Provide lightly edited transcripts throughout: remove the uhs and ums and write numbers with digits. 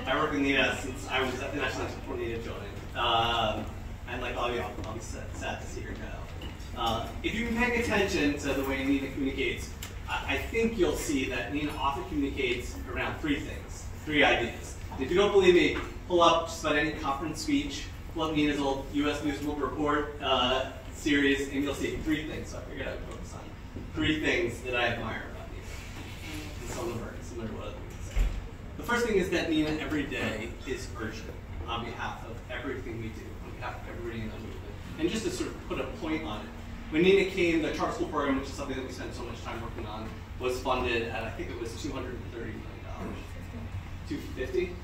I worked with Nina since I was at the National Center before Nina joined. And like all y'all, I'll be sad to see her go. If you've been paying attention to the way Nina communicates, I think you'll see that Nina often communicates around three things, three ideas. If you don't believe me, pull up just about any conference speech, pull up Nina's old U.S. News World Report series, and you'll see three things. So I figured I'd focus on three things that I admire about Nina. And some of them are similar to what other people say. The first thing is that Nina every day is urgent on behalf of everything we do, on behalf of everybody in the movement. And just to sort of put a point on it, when Nina came, the charter school program, which is something that we spent so much time working on, was funded at, I think it was $230 million. 250?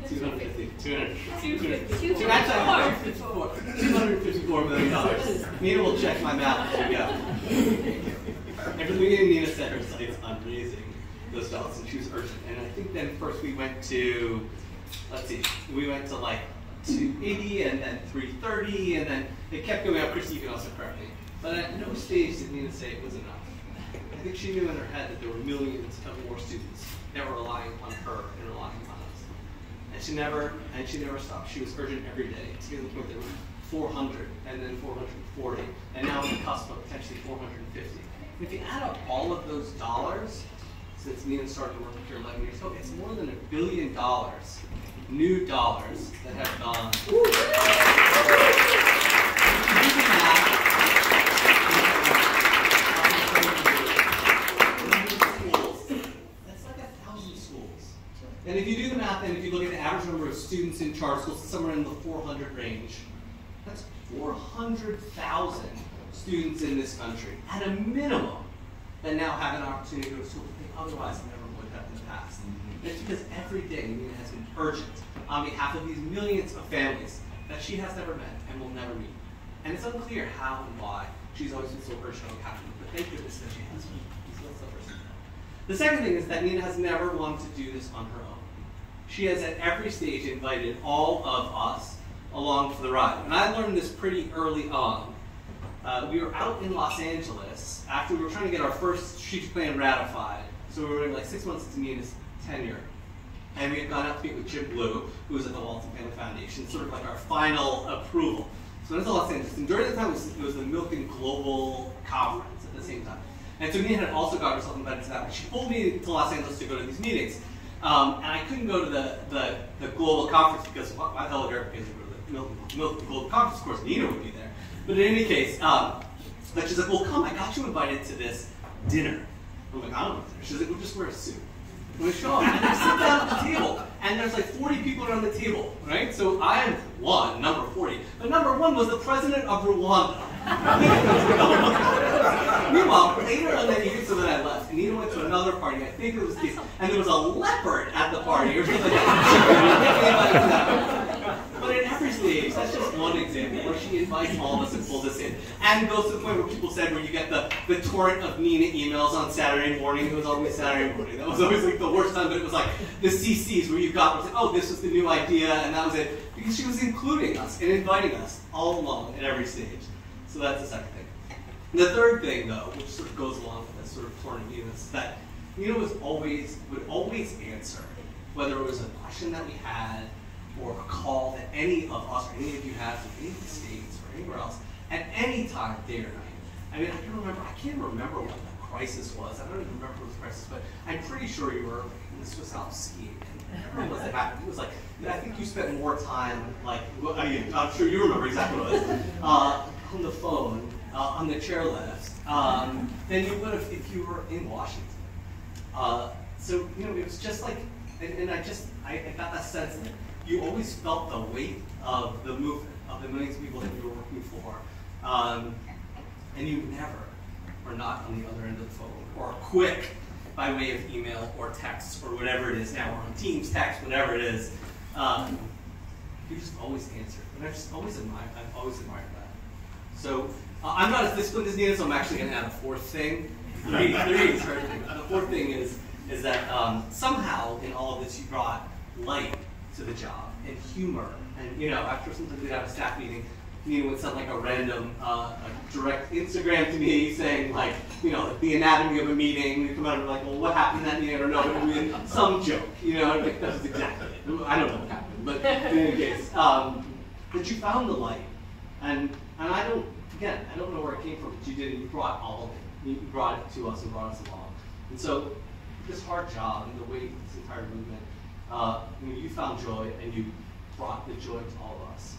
250. $254 million. Nina will check my math as we go. And for the beginning, Nina set her sights on raising those dollars, and she was urgent. And I think then first we went to, let's see, we went to like 280 and then 330, and then it kept going up. Christy, you can also correct me. But at no stage did Nina say it was enough. I think she knew in her head that there were millions of more students that were relying on her and relying on us. And she never stopped. She was urgent every day to get to the point that there were 400 and then 440, and now on the cusp of potentially 450. And if you add up all of those dollars, since Nina started working here 11 years ago, it's more than $1 billion, new dollars that have gone. And if you do the math, and if you look at the average number of students in charter schools, somewhere in the 400 range, that's 400,000 students in this country, at a minimum, that now have an opportunity to go to school that they otherwise never would have in the past. And it's because every day Nina has been urgent on behalf of these millions of families that she has never met and will never meet. And it's unclear how and why she's always been so urgent on behalf of them, but thank goodness that she has been. The second thing is that Nina has never wanted to do this on her own. She has at every stage invited all of us along for the ride. And I learned this pretty early on. We were out in Los Angeles after we were trying to get our first strategic plan ratified. So we were like 6 months into Nina's tenure. And we had gone out to meet with Jim Blue, who was at the Walton Family Foundation, sort of like our final approval. So it was Los Angeles. And during the time, it was the Milken Global Conference at the same time. And so Nina had also got herself invited to that. But she pulled me to Los Angeles to go to these meetings. And I couldn't go to the global conference because why the hell would Eric go to the Milken Global Conference? Of course, Nina would be there. But in any case, but she's like, well, come, I got you invited to this dinner. I'm like, I don't know. She's like, we'll just wear a suit. And we show up, and they sit down at the table, and there's like 40 people around the table, right? So I'm number 40. But number 1 was the president of Rwanda. Meanwhile, later on that evening, so then I left, and Nina went to another party, I think it was this, and there was a leopard at the party, or something like that. But at every stage, that's just one example where she invites all of us and pulls us in. And goes to the point where people said where you get the torrent of Nina emails on Saturday morning. It was always Saturday morning. That was always like the worst time, but it was like the CCs where you got, like, oh, this was the new idea, and that was it. Because she was including us and inviting us all along at every stage. So that's the second thing. The third thing, though, which sort of goes along with this sort of torrent of Nina, is that Nina would always answer, whether it was a question that we had, or a call that any of us or any of you had from any of the states or anywhere else at any time, day or night. I mean, I can't remember what the crisis was. I don't even remember what the crisis, but I'm pretty sure you were in the Swiss Alps skiing. And what was that happening? It was like, I think you spent more time, like, well, I'm sure you remember exactly what it was, on the phone, on the chairlift, than you would have if you were in Washington. So, you know, it was just like, and I got that sense that you always felt the weight of the movement, of the millions of people that you were working for, and you never were not on the other end of the phone, or quick by way of email or text or whatever it is now, or on Teams, text, whatever it is. You just always answered, and I've always admired that. So I'm not as disciplined as Nina, so I'm actually going to add a fourth thing. Three is hard. The fourth thing is that somehow in all of this you brought light to the job and humor, and you know, after sometimes we'd have a staff meeting, Nina would send like a random a direct Instagram to me saying like, you know, the anatomy of a meeting. We come out and we're like, well, what happened that meeting? I don't know, but we had some joke, you know. Like, that was exactly it. I don't know what happened, but in any case, that you found the light, and I don't, again, I don't know where it came from, but you did, and you brought all of it. You brought it to us and brought us along. And so this hard job and the weight of this entire movement, you found joy and you brought the joy to all of us.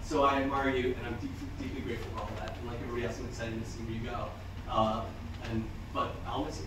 So I admire you, and I'm deeply, deeply grateful for all of that. And like everybody else, I'm excited to see where you go. But I'll miss you.